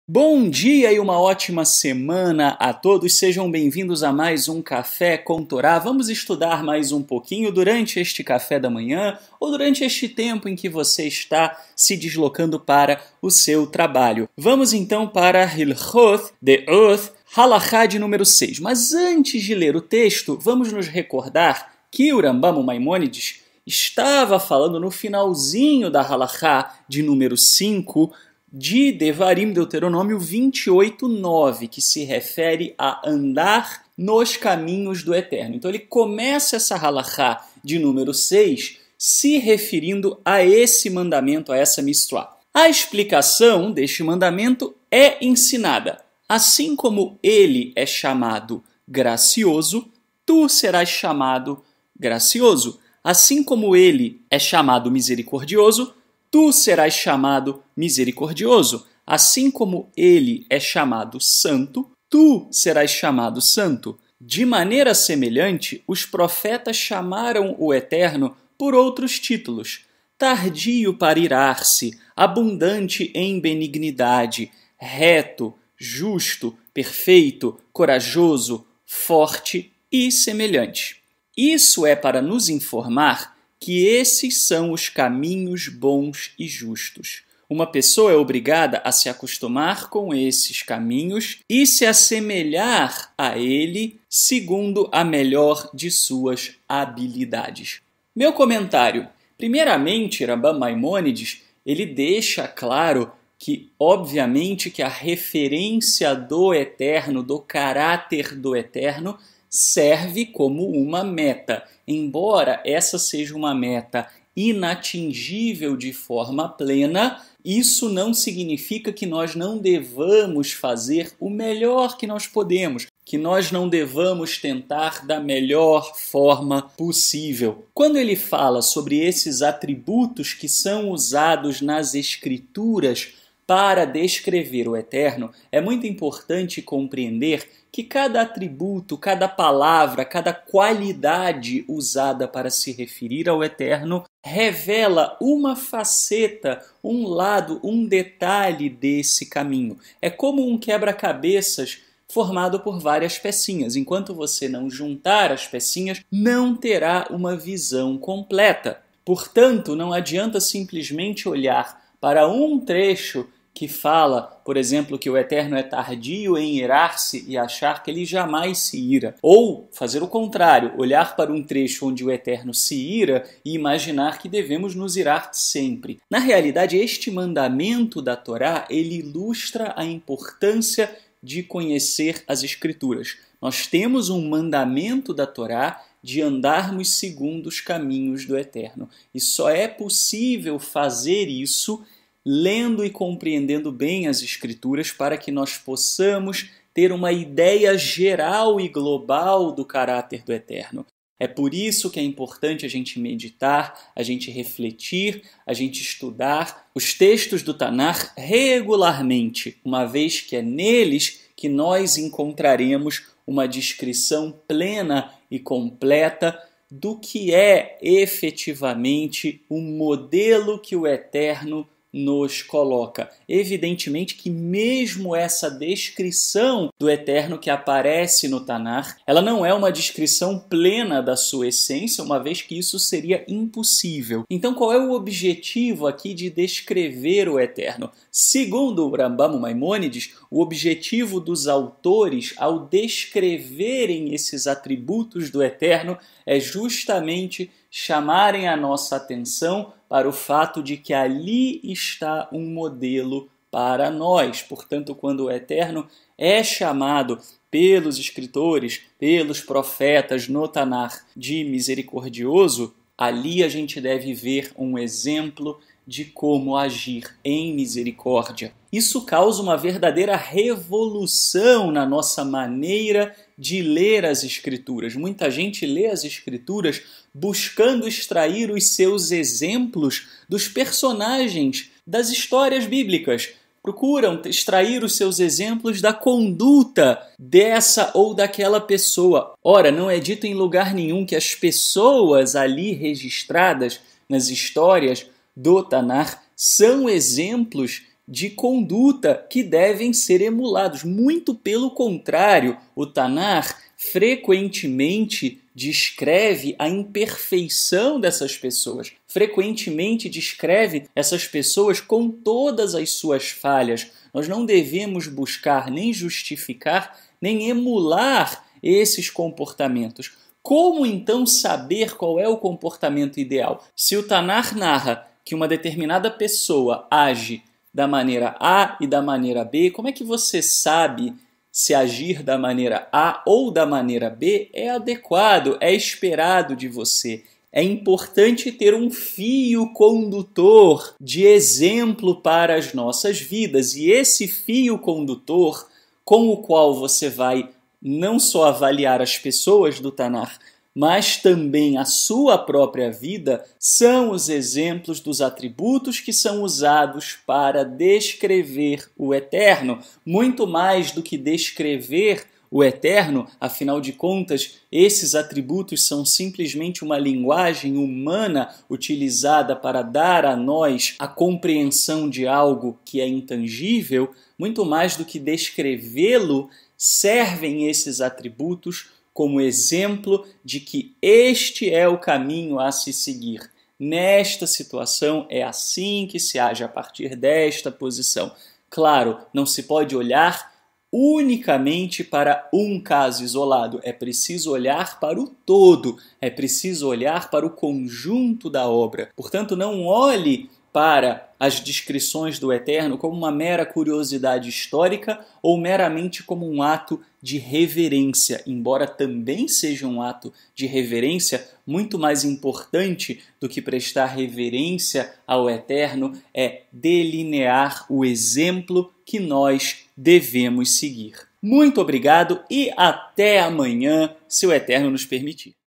Bom dia e uma ótima semana a todos. Sejam bem-vindos a mais um Café com Torá. Vamos estudar mais um pouquinho durante este café da manhã ou durante este tempo em que você está se deslocando para o seu trabalho. Vamos então para Hilchot De'oth, Halachá de número 6. Mas antes de ler o texto, vamos nos recordar que o Rambam Maimônides estava falando no finalzinho da Halachá de número 5 de Devarim, Deuteronômio 28:9, que se refere a andar nos caminhos do Eterno. Então ele começa essa halachá de número 6 se referindo a esse mandamento, a essa mitzvah. A explicação deste mandamento é ensinada. Assim como ele é chamado gracioso, tu serás chamado gracioso. Assim como ele é chamado misericordioso, tu serás chamado misericordioso. Assim como ele é chamado santo, tu serás chamado santo. De maneira semelhante, os profetas chamaram o Eterno por outros títulos: tardio para irar-se, abundante em benignidade, reto, justo, perfeito, corajoso, forte e semelhante. Isso é para nos informar que esses são os caminhos bons e justos. Uma pessoa é obrigada a se acostumar com esses caminhos e se assemelhar a ele segundo a melhor de suas habilidades. Meu comentário. Primeiramente, Rambam Maimônides, ele deixa claro que, obviamente, que a referência do Eterno, do caráter do Eterno, serve como uma meta. Embora essa seja uma meta inatingível de forma plena, isso não significa que nós não devamos fazer o melhor que nós podemos, que nós não devamos tentar da melhor forma possível. Quando ele fala sobre esses atributos que são usados nas Escrituras para descrever o Eterno, é muito importante compreender que cada atributo, cada palavra, cada qualidade usada para se referir ao Eterno revela uma faceta, um lado, um detalhe desse caminho. É como um quebra-cabeças formado por várias pecinhas. Enquanto você não juntar as pecinhas, não terá uma visão completa. Portanto, não adianta simplesmente olhar para um trecho que fala, por exemplo, que o Eterno é tardio em irar-se e achar que ele jamais se ira. Ou fazer o contrário, olhar para um trecho onde o Eterno se ira e imaginar que devemos nos irar sempre. Na realidade, este mandamento da Torá, ele ilustra a importância de conhecer as Escrituras. Nós temos um mandamento da Torá de andarmos segundo os caminhos do Eterno. E só é possível fazer isso lendo e compreendendo bem as Escrituras para que nós possamos ter uma ideia geral e global do caráter do Eterno. É por isso que é importante a gente meditar, a gente refletir, a gente estudar os textos do Tanar regularmente, uma vez que é neles que nós encontraremos uma descrição plena e completa do que é efetivamente o modelo que o Eterno nos coloca. Evidentemente que mesmo essa descrição do Eterno que aparece no Tanar, ela não é uma descrição plena da sua essência, uma vez que isso seria impossível. Então, qual é o objetivo aqui de descrever o Eterno? Segundo o Rambam Maimônides, o objetivo dos autores ao descreverem esses atributos do Eterno é justamente chamarem a nossa atenção para o fato de que ali está um modelo para nós. Portanto, quando o Eterno é chamado pelos escritores, pelos profetas no Tanar de misericordioso, ali a gente deve ver um exemplo de como agir em misericórdia. Isso causa uma verdadeira revolução na nossa maneira de ler as Escrituras. Muita gente lê as Escrituras buscando extrair os seus exemplos dos personagens das histórias bíblicas. Procuram extrair os seus exemplos da conduta dessa ou daquela pessoa. Ora, não é dito em lugar nenhum que as pessoas ali registradas nas histórias do Tanar são exemplos de conduta que devem ser emulados. Muito pelo contrário, o Tanar frequentemente descreve a imperfeição dessas pessoas. Frequentemente descreve essas pessoas com todas as suas falhas. Nós não devemos buscar nem justificar, nem emular esses comportamentos. Como então saber qual é o comportamento ideal? Se o Tanar narra que uma determinada pessoa age da maneira A e da maneira B, como é que você sabe se agir da maneira A ou da maneira B é adequado, é esperado de você? É importante ter um fio condutor de exemplo para as nossas vidas, e esse fio condutor com o qual você vai não só avaliar as pessoas do Tanar, mas também a sua própria vida, são os exemplos dos atributos que são usados para descrever o Eterno. Muito mais do que descrever o Eterno, afinal de contas, esses atributos são simplesmente uma linguagem humana utilizada para dar a nós a compreensão de algo que é intangível. Muito mais do que descrevê-lo, servem esses atributos como exemplo de que este é o caminho a se seguir. Nesta situação, é assim que se age a partir desta posição. Claro, não se pode olhar unicamente para um caso isolado. É preciso olhar para o todo, é preciso olhar para o conjunto da obra. Portanto, não olhe para as descrições do Eterno como uma mera curiosidade histórica ou meramente como um ato de reverência, embora também seja um ato de reverência. Muito mais importante do que prestar reverência ao Eterno é delinear o exemplo que nós devemos seguir. Muito obrigado e até amanhã, se o Eterno nos permitir.